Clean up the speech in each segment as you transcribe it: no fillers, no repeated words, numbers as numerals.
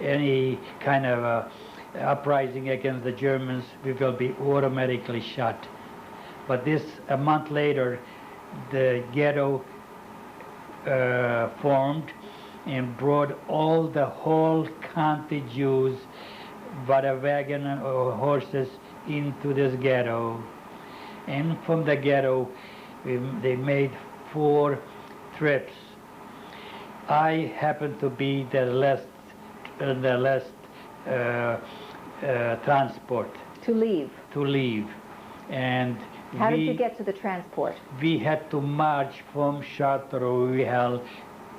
any kind of uprising against the Germans, we will be automatically shot. But this, a month later, the ghetto formed and brought all the whole county Jews by a wagon or horses into this ghetto. And from the ghetto, they made 4 trips. I happened to be the last transport. To leave? To leave. And how did you get to the transport? We had to march from Charleroi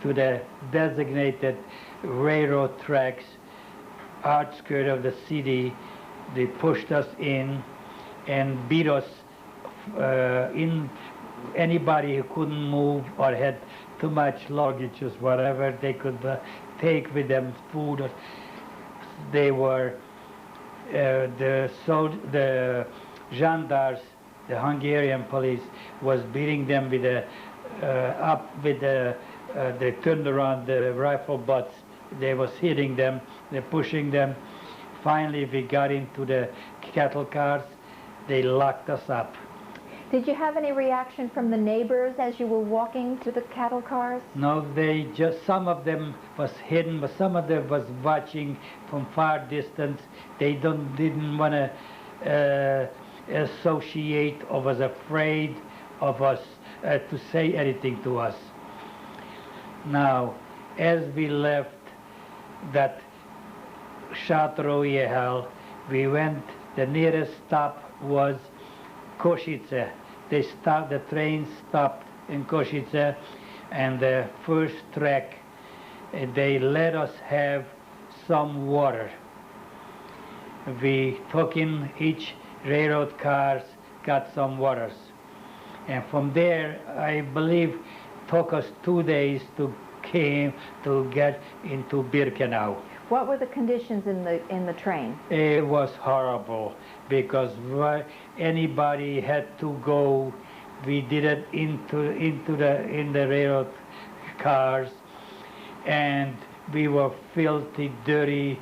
to the designated railroad tracks, outskirts of the city. They pushed us in and beat us in. Anybody who couldn't move or had too much luggage or whatever they could take with them, food. They were the gendarmes, the Hungarian police, was beating them with they turned around the rifle butts. They was hitting them, they pushing them. Finally, we got into the cattle cars. They locked us up. Did you have any reaction from the neighbors as you were walking to the cattle cars? No, they just, some of them was hidden, but some of them was watching from far distance. They didn't want to associate or was afraid of us to say anything to us. Now, as we left that Charleroi, we went, the nearest stop was Košice. The train stopped in Košice, and the first track, they let us have some water. We took in each railroad cars, got some waters. And from there, I believe, took us 2 days to get into Birkenau. What were the conditions in the train? It was horrible because anybody had to go. We did it in the railroad cars, and we were filthy, dirty,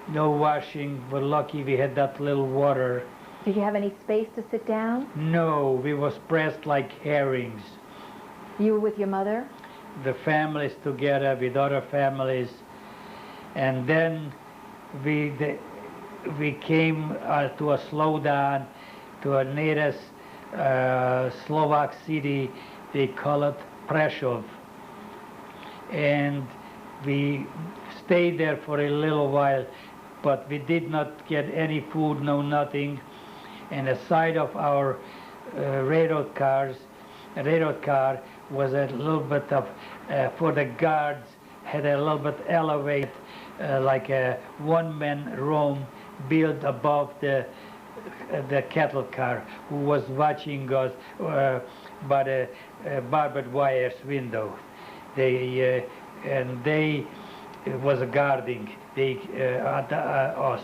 no washing. We're lucky we had that little water. Did you have any space to sit down? No, we was pressed like herrings. You were with your mother? The families together with other families. And then we came to a slowdown to a nearest Slovak city. They call it Prešov. And we stayed there for a little while, but we did not get any food, no nothing. And the side of our railroad car was a little bit of, for the guards, had a little bit elevated, like a one-man room built above the cattle car, who was watching us by the barbed wire window. They was guarding us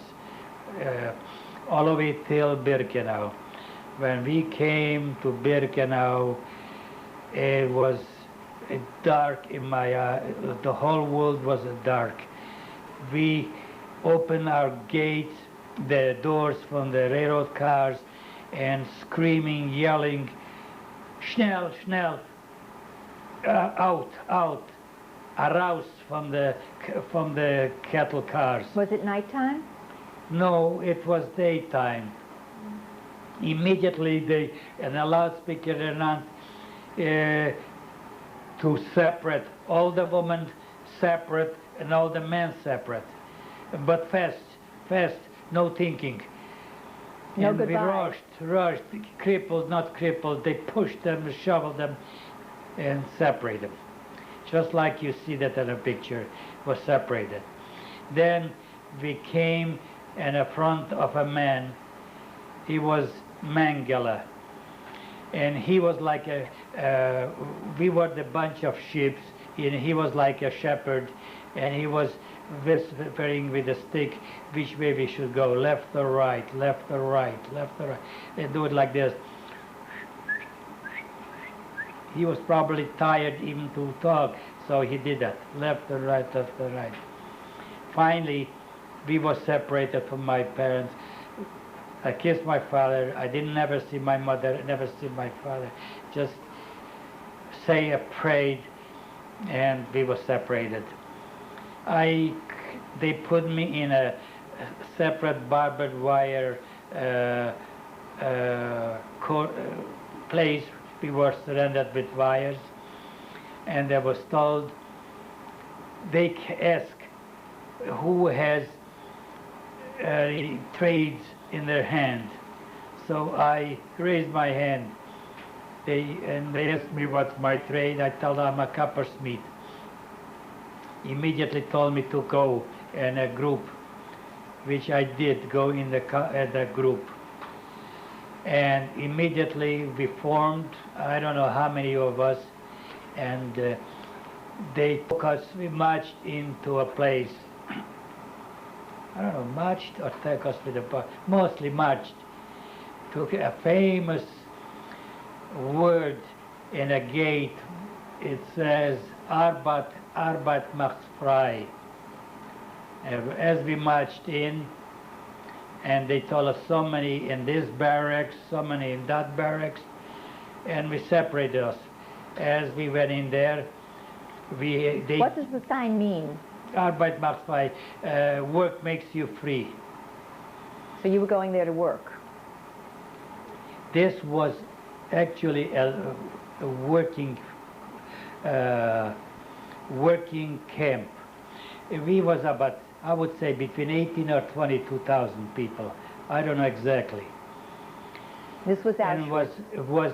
all the way till Birkenau. When we came to Birkenau, it was dark in my eye. The whole world was dark. We opened our gates, the doors from the railroad cars, and screaming, yelling, "Schnell, schnell, out, out!" Aroused from the cattle cars. Was it nighttime? No, it was daytime. Immediately they, and a loudspeaker announced to separate, all the women separate and all the men separate. But fast, no thinking. No and goodbye. we rushed, crippled, not crippled, they pushed them, shoveled them, and separated them. Just like you see that in a picture, was separated. Then we came in the front of a man. He was Mengele. And he was like we were the bunch of sheep, and he was like a shepherd, and he was whispering with a stick which way we should go, left or right, left or right, left or right. They do it like this. He was probably tired even to talk, so he did that, left or right, left or right. finally, we were separated from my parents. I kissed my father. I didn't never see my mother, never see my father. Just say a prayer, and we were separated. They put me in a separate barbed wire place. We were surrounded with wires, and I was told, they ask who has trades in their hand. So I raised my hand. They asked me what's my trade. I told them I'm a coppersmith. Immediately told me to go in a group, which I did go in the group. And immediately we formed, I don't know how many of us, and they took us, we marched into a place. I don't know, marched or took us with a bus, mostly marched, took a famous word in a gate. It says, Arbeit macht frei. As we marched in, and they told us so many in this barracks, so many in that barracks, and we separated us. As we went in there, what does the sign mean? Arbeit macht frei, work makes you free. So you were going there to work? This was actually a working camp. We was about, I would say, between 18 or 22,000 people. I don't know exactly. This was And it was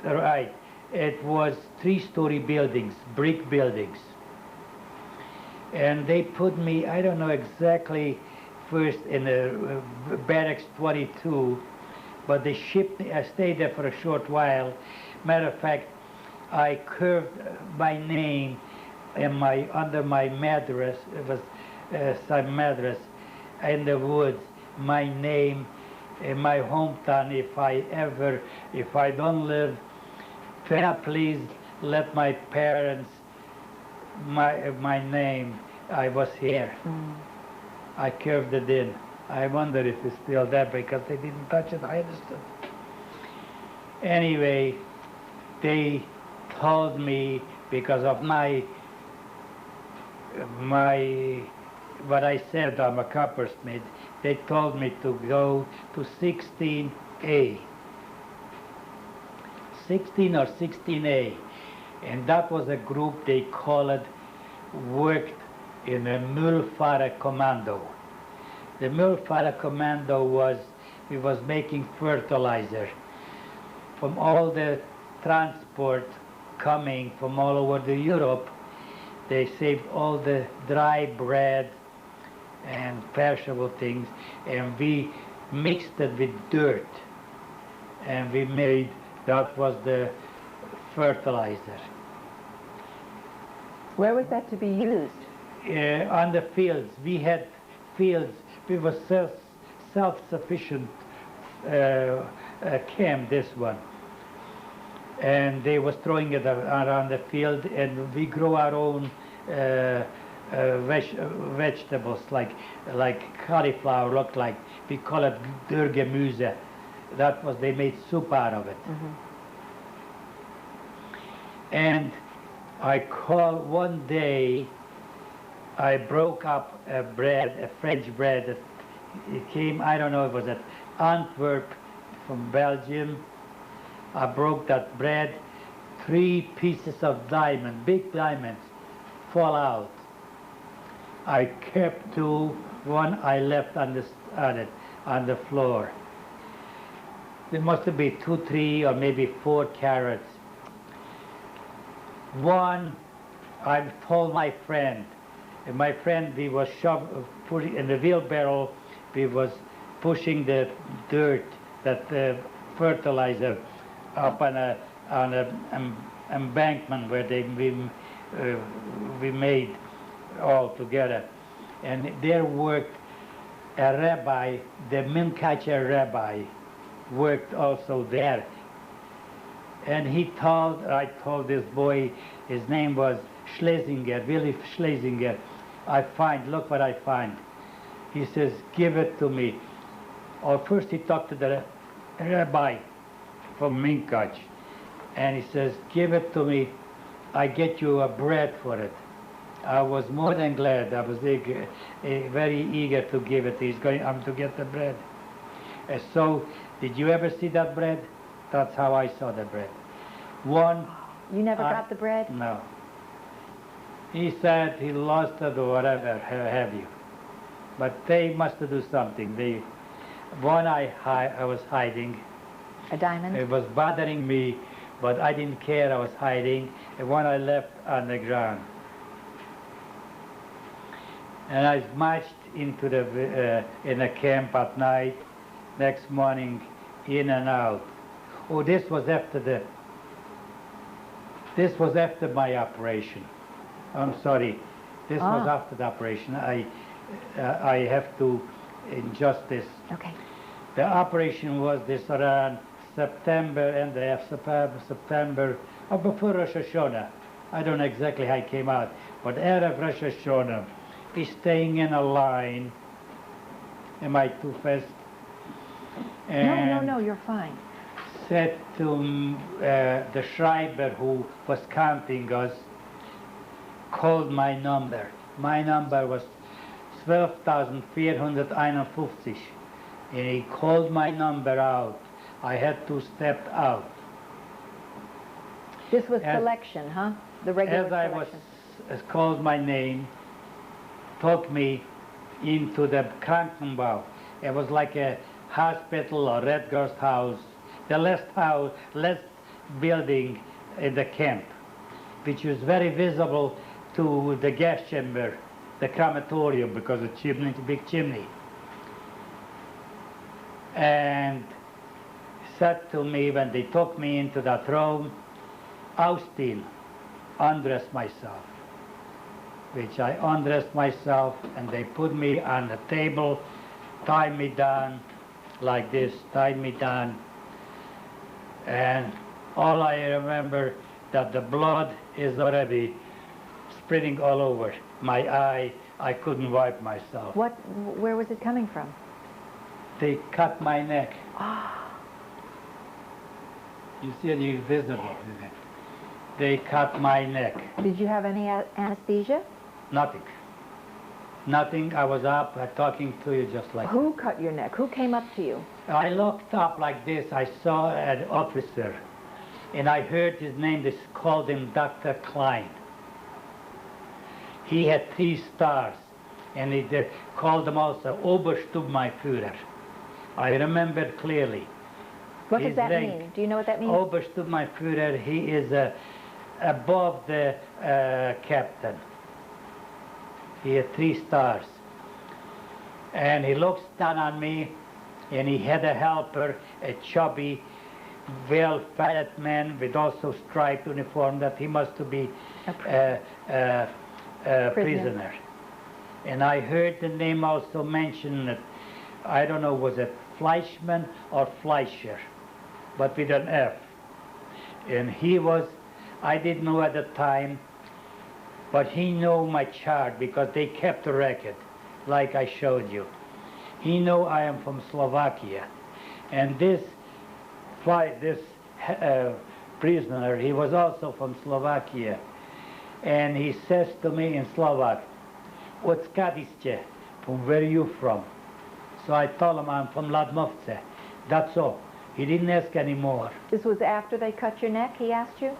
right. It was 3-story buildings, brick buildings. And they put me, I don't know exactly, first in the barracks 22, but they shipped me, I stayed there for a short while. Matter of fact, I curved my name in under my mattress. It was some mattress in the woods. My name in my hometown. If I don't live, please let my parents my name. I was here. I curved it in. I wonder if it's still there because they didn't touch it. I understood. Anyway, they told me, because of what I said, I'm a coppersmith, they told me to go to 16A. 16 or 16A. And that was a group they called, worked in a Müllfahrer Commando. The Müllfahrer Commando was making fertilizer from all the transport coming from all over Europe. They saved all the dry bread and perishable things, and we mixed it with dirt, and we made, that was the fertilizer. Where was that to be used? On the fields. We had fields. We were self-sufficient camp, this one. And they was throwing it around the field, and we grow our own vegetables, like cauliflower, looked like. We call it Gemüse. That was, they made soup out of it. And I called one day, I broke up a bread, a French bread. It came, I don't know, it was at Antwerp from Belgium. I broke that bread, 3 pieces of diamond, big diamonds, fall out. I kept 2, 1 I left on the floor. There must have been 2, 3, or maybe 4 carrots. 1, I told my friend. And my friend, we was putting in the wheelbarrow, we was pushing the dirt, that fertilizer, up on an embankment where we made all together. And there worked a rabbi, the Minkacher rabbi, worked also there. And I told this boy, his name was Schlesinger, Willy Schlesinger. look what I find. He says, give it to me. Or first he talked to the rabbi from Minkach, and he says, give it to me, I get you a bread for it. I was more than glad. I was very eager to give it. I'm to get the bread. And so, did you ever see that bread? That's how I saw the bread. You never got the bread? No. He said he lost it or whatever have you. But they must do something. I was hiding. A diamond? It was bothering me, but I didn't care. I was hiding. And one I left on the ground. And I marched into in a camp at night. Next morning, in and out. Oh, this was after my operation. I'm sorry. This was after the operation. I have to adjust this. Okay. The operation was this around September, and September, or before Rosh Hashanah. I don't know exactly how it came out, but Erev Rosh Hashanah, be staying in a line. Am I too fast? And No, you're fine. Said to the Schreiber who was counting us, called my number. My number was 12,451. And he called my number out. I had to step out. This was selection, huh? The regular selection. As I was called my name, took me into the Krankenbau. It was like a hospital or Red Cross house, the last building in the camp, which was very visible to the gas chamber, the crematorium, because of the big chimney. And said to me when they took me into that room, Austin, undress myself. Which I undressed myself, and they put me on the table, tied me down like this, tied me down. And all I remember that the blood is already spreading all over my eye. I couldn't wipe myself. Where was it coming from? They cut my neck. You see it, it's visible. They cut my neck. Did you have any anesthesia? Nothing. Nothing. I was up talking to you just like Who cut your neck? Who came up to you? I looked up like this. I saw an officer, and I heard his name. They called him Dr. Klein. He had 3 stars, and they called him also Obersturmbannführer. I remember clearly. What does that mean? Do you know what that means? Obersturmbannführer, he is above the captain. He had 3 stars. And he looks down on me, and he had a helper, a chubby, well-fed man with also striped uniform that he must be a prisoner. And I heard the name also mentioned, I don't know, was it Fleischmann or Fleischer, but with an F. And he was, I didn't know at the time, but he knew my chart because they kept a record, like I showed you. He knew I am from Slovakia. And this prisoner, he was also from Slovakia. And he says to me in Slovak, "Odskadiste?" From where are you from? So I told him I'm from Ladmovce. That's all. He didn't ask any more. This was after they cut your neck, he asked you?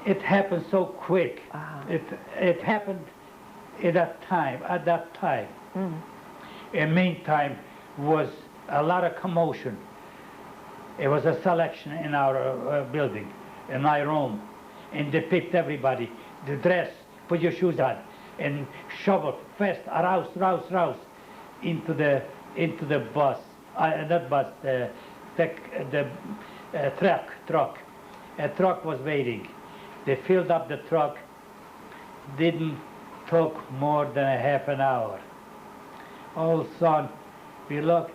It happened so quick. It happened at that time. In meantime, was a lot of commotion. It was a selection in our building, in my room, and they picked everybody. The dress, put your shoes on, and shovel fast, rouse, into the bus. Not bus, the truck. A truck was waiting. They filled up the truck. Didn't took more than a half an hour. All of a sudden, we looked.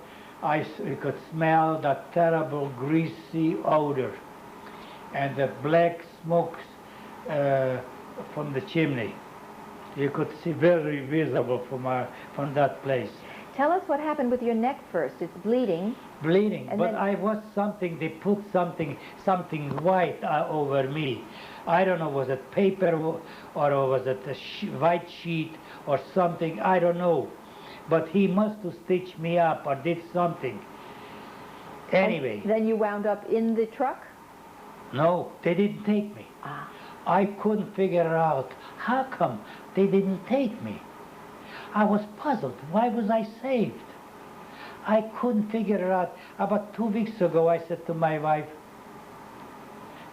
We could smell that terrible greasy odor, and the black smoke from the chimney. You could see very visible from that place. Tell us what happened with your neck first. It's bleeding. Bleeding, And but then- I was something, they put something white over me. I don't know, was it paper or was it a white sheet or something, I don't know. But he must have stitched me up or did something. Anyway. And then you wound up in the truck? No, they didn't take me. Ah. I couldn't figure out how come they didn't take me. I was puzzled. Why was I saved? I couldn't figure it out. About 2 weeks ago, I said to my wife,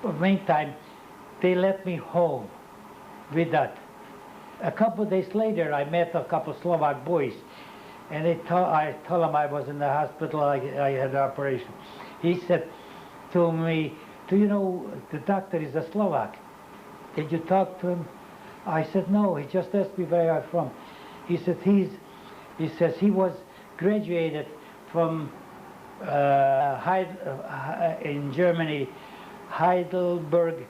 but meantime, they let me home with that. A couple of days later, I met a couple of Slovak boys, and I told them I was in the hospital, I had an operation. He said to me, do you know the doctor is a Slovak? Did you talk to him? I said, no, he just asked me where I'm from. He said, he says he was graduated from in Germany, Heidelberg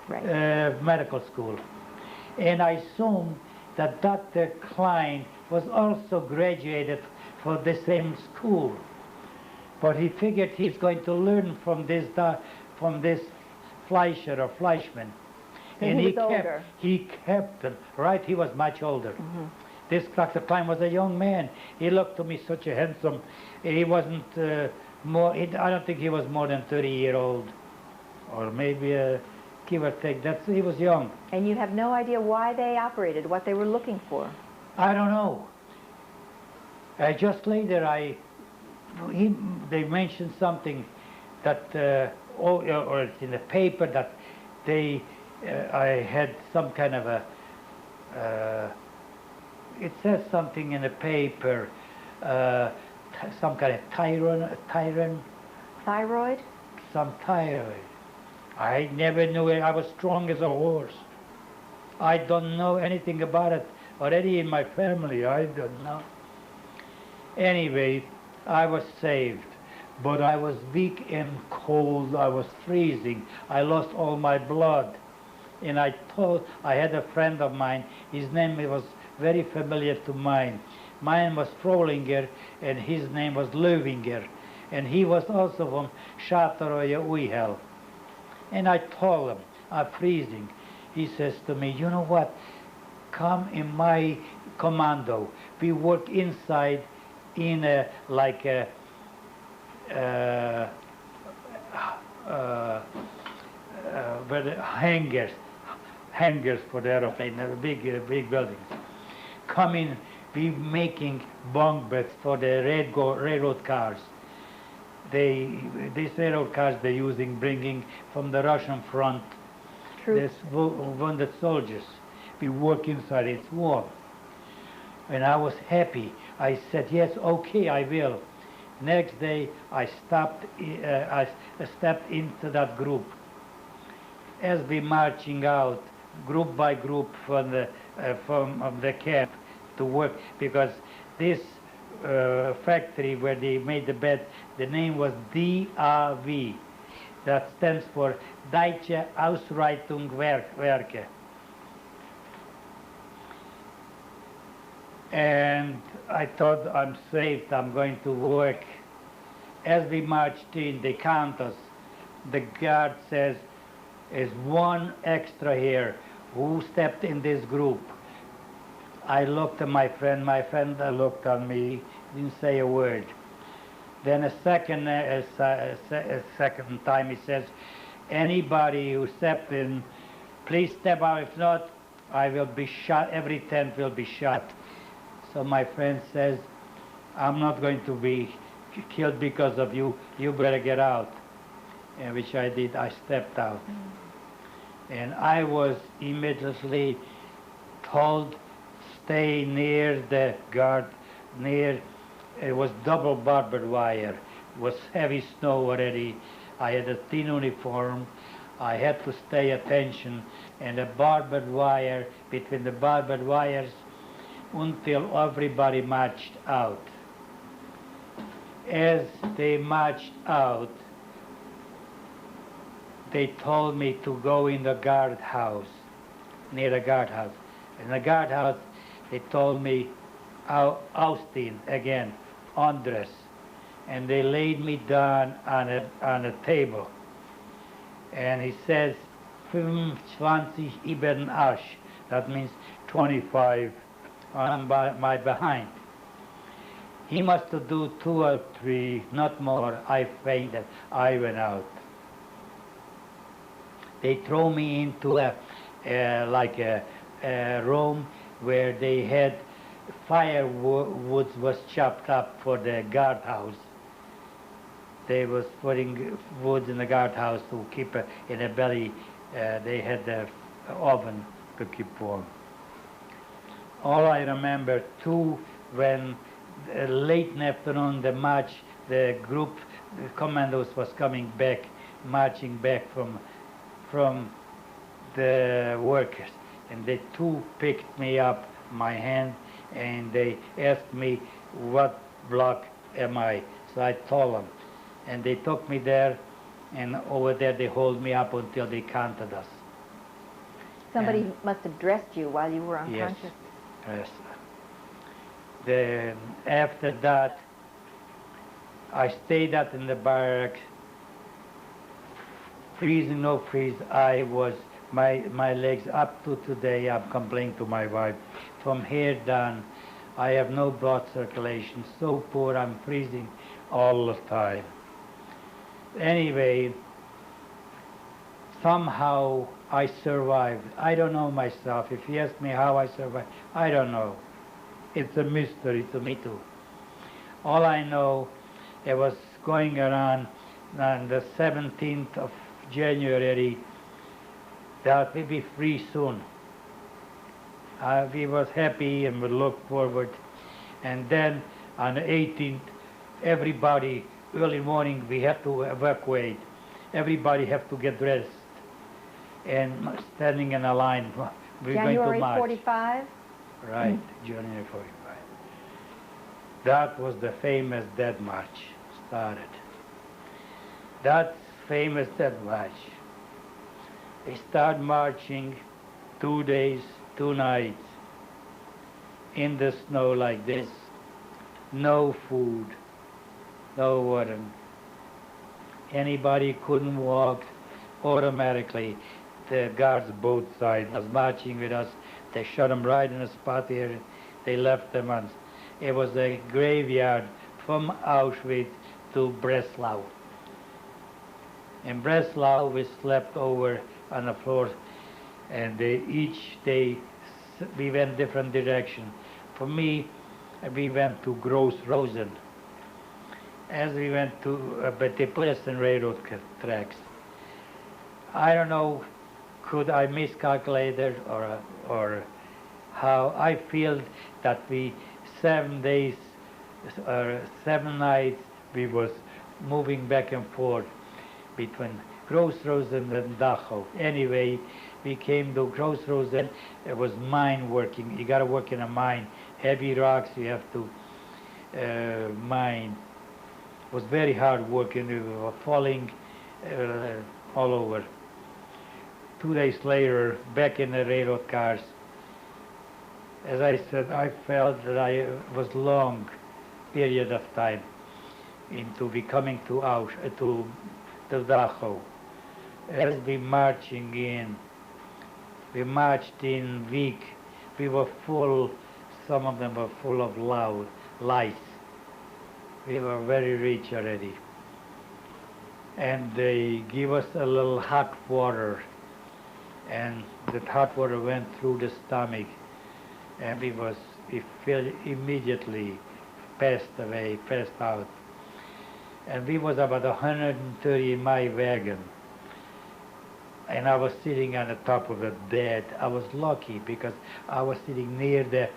Right. Medical School. And I assumed that Dr. Klein was also graduated for the same school. But he figured he's going to learn from this Fleischer or Fleischmann. And he was older. He kept it, right? He was much older. Mm-hmm. This Dr. Klein was a young man. He looked to me such a handsome. He wasn't I don't think he was more than 30-year-old, or maybe give or take. He was young. And you have no idea why they operated, what they were looking for? I don't know. Just later, they mentioned something that, or it's in the paper that I had some kind of it says something in the paper, some kind of Thyroid? some thyroid. I never knew it. I was strong as a horse. I don't know anything about it. Already in my family, I don't know. Anyway, I was saved. But I was weak and cold. I was freezing. I lost all my blood. And I had a friend of mine. His name was very familiar to mine. Mine was Frohlinger, and his name was Löwinger. And he was also from Sátoralja Újhely. And I told him, I'm freezing. He says to me, you know what? Come in my commando. We work inside in where the hangars for the aeroplane, big buildings. Come in, be making bunk beds for the railroad cars. These railroad cars they're bringing from the Russian front. There's wounded soldiers. We work inside, it's warm. And I was happy. I said, yes, okay, I will. Next day, I stepped into that group. As we marching out, group by group from the camp to work, because this factory where they made the bed, the name was DAW. That stands for Deutsche Ausreitungswerke. And I thought, I'm saved, I'm going to work. As we marched in, they count us. The guard says, there's one extra here. Who stepped in this group? I looked at my friend looked at me, didn't say a word. Then a second time he says, anybody who stepped in, please step out. If not, I will be shot. Every tent will be shot. So my friend says, I'm not going to be killed because of you. You better get out. And which I did. I stepped out. And I was immediately told, stay near the guard, it was double barbed wire. It was heavy snow already. I had a thin uniform. I had to stay attention. And the barbed wire, between the barbed wires, until everybody marched out. As they marched out, they told me to go in the guardhouse, near the guardhouse. In the guardhouse, they told me, Austin, again, undress. And they laid me down on a table. And he says, 25 ibn Ash. That means 25 on my behind. He must do 2 or 3, not more. I fainted. I went out. They throw me into a room where they had firewood was chopped up for the guardhouse. They was putting wood in the guardhouse to keep in the belly. They had the oven to keep warm. All I remember too, when late in the afternoon the group, the commandos was coming back, marching back from the workers, and they two picked me up, my hand, and they asked me what block am I. So I told them, and they took me there, and over there they hold me up until they counted us. Somebody must have dressed you while you were unconscious. Yes. Then after that, I stayed out in the barracks, freezing, no freeze. I was, my legs up to today, I'm complaining to my wife, from here down, I have no blood circulation, so poor, I'm freezing all the time. Anyway, somehow I survived. I don't know myself. If you ask me how I survived, I don't know. It's a mystery to me too. All I know, it was going around on the 17th of January, that we'll be free soon. We was happy and we looked forward. And then on the 18th, everybody, early morning, we had to evacuate. Everybody have to get dressed and standing in a line. We're January going to march. 45? Right, January 45. That was the famous Dead March started. That famous Dead March. They start marching 2 days, 2 nights in the snow like this. No food, no water. Anybody couldn't walk automatically. The guards both sides was marching with us. They shot them right in a spot here. They left them on. It was a graveyard from Auschwitz to Breslau. In Breslau, we slept over on the floor, and each day we went different direction. For me, we went to Gross Rosen. As we went to, but they put us in railroad tracks. I don't know, could I miscalculate it or how? I feel that 7 days or 7 nights we was moving back and forth between Gross Rosen and Dachau. Anyway, we came to Gross Rosen. It was mine working. You got to work in a mine. Heavy rocks you have to mine. It was very hard work, and we were falling all over. 2 days later, back in the railroad cars, as I said, I felt that I was long period of time into becoming to Dachau. As we marching in, we marched in weak. We were full, some of them were full of lice. We were very rich already. And they give us a little hot water, and that hot water went through the stomach, and we felt immediately passed away, passed out. And we was about 130 in my wagon, and I was sitting on the top of the bed. I was lucky because I was sitting near the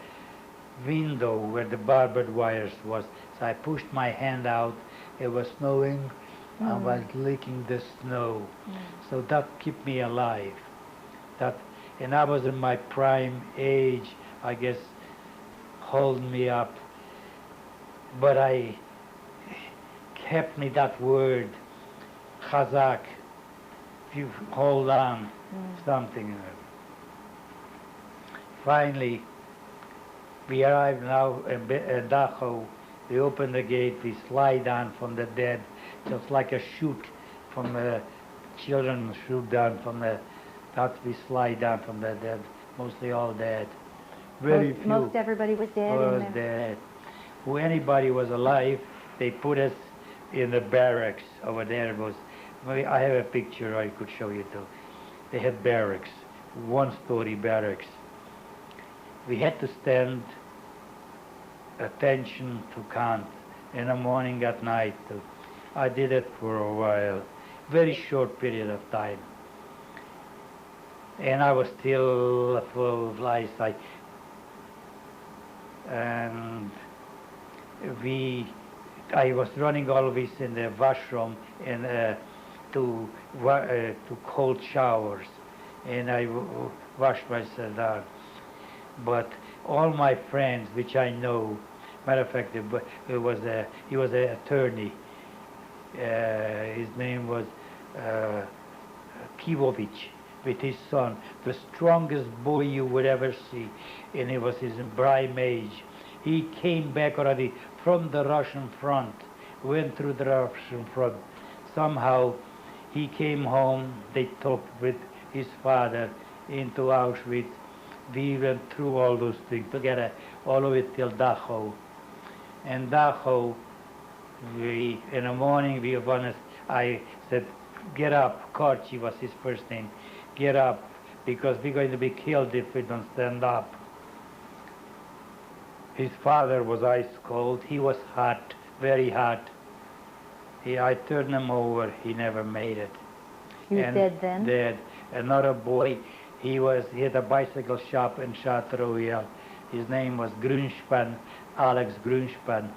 window where the barbed wires was. So I pushed my hand out. It was snowing. I was licking the snow. So that kept me alive. And I was in my prime age, I guess, holding me up. But I kept me that word, chazak, if you hold on something. Finally, we arrive now in Dachau. We open the gate, we slide down from the dead, just like a chute from the children shoot down from the, that we slide down from the dead, mostly all dead. Very few. Most everybody was dead? Was dead. Who anybody was alive, they put us in the barracks over there. Was, I have a picture I could show you too. They had barracks, one-story barracks. We had to stand attention to count in the morning, at night. I did it for a while, very short period of time. And I was still full of life. And I was running always in the washroom and to cold showers, and I washed myself down. But all my friends, which I know, matter of fact, he was an attorney. His name was Kivovich, with his son, the strongest boy you would ever see, and he was his prime age. He came back already from the Russian front, went through the Russian front. Somehow he came home, they took with his father into Auschwitz. We went through all those things together, all of it till Dachau. And Dachau, in the morning I said, get up, Korchi was his first name, get up, because we're going to be killed if we don't stand up. His father was ice cold, he was hot, very hot. I turned him over, he never made it. He was dead then? Dead. Another boy, he had a bicycle shop in Chartres. His name was Grünspan, Alex Grünspan.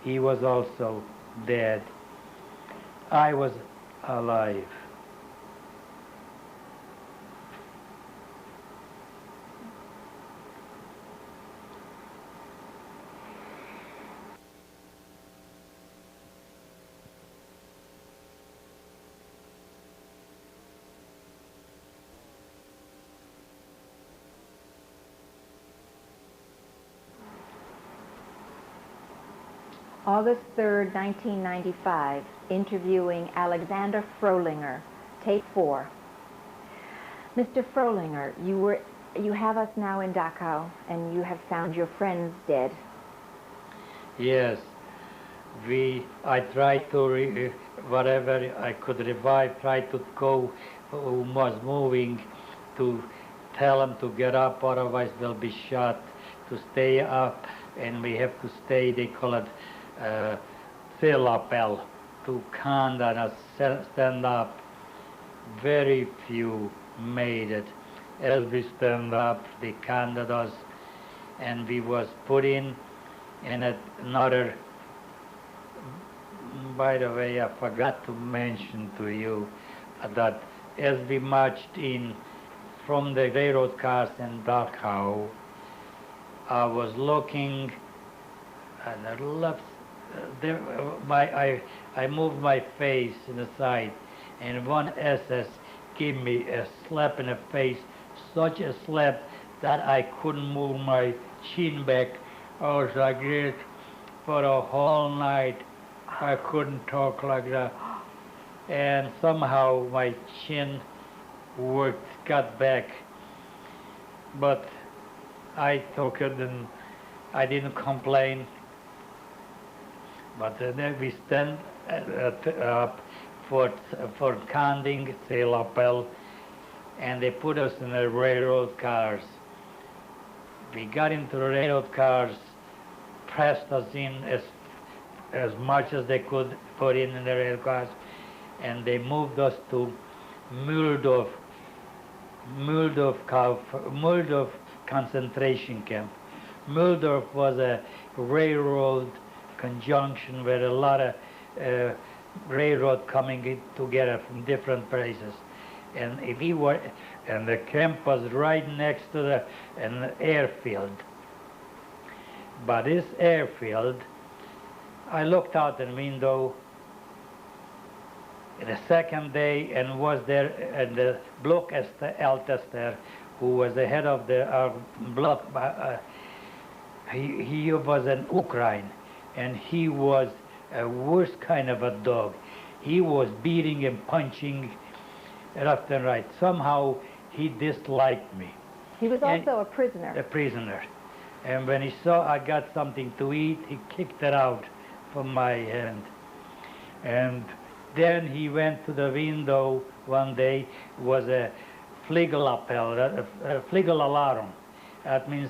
He was also dead. I was alive. August 3rd, 1995, interviewing Alexander Frohlinger, tape 4. Mr. Frohlinger, you have us now in Dachau, and you have found your friends dead. Yes, I tried to, whatever I could revive, tried to go who was moving, to tell them to get up, otherwise they'll be shot, to stay up, and we have to stay, they call it Appel, to count and stand up. Very few made it. As we stand up, they counted us, and we was put in another. By the way, I forgot to mention to you that as we marched in from the railroad cars in Dachau, I was looking at the left. I moved my face in the side, and one SS gave me a slap in the face, such a slap that I couldn't move my chin back. I was like this for a whole night. I couldn't talk like that. And somehow my chin got back. But I took it and I didn't complain. But then we stand up for counting Appel, and they put us in the railroad cars. We got into the railroad cars, pressed us in as much as they could put in the railroad cars, and they moved us to Mühldorf concentration camp. Mühldorf was a railroad conjunction where a lot of railroad coming in together from different places, and the camp was right next to an airfield. But this airfield, I looked out the window, the second day and was there and the block Eltester, who was the head of the block. He was an Ukraine, and he was a worst kind of a dog. He was beating and punching left and right. Somehow he disliked me. He was also a prisoner. A prisoner. And when he saw I got something to eat, he kicked it out from my hand. And then he went to the window one day, was a Fliegelappell, a Fliegelalarm. That means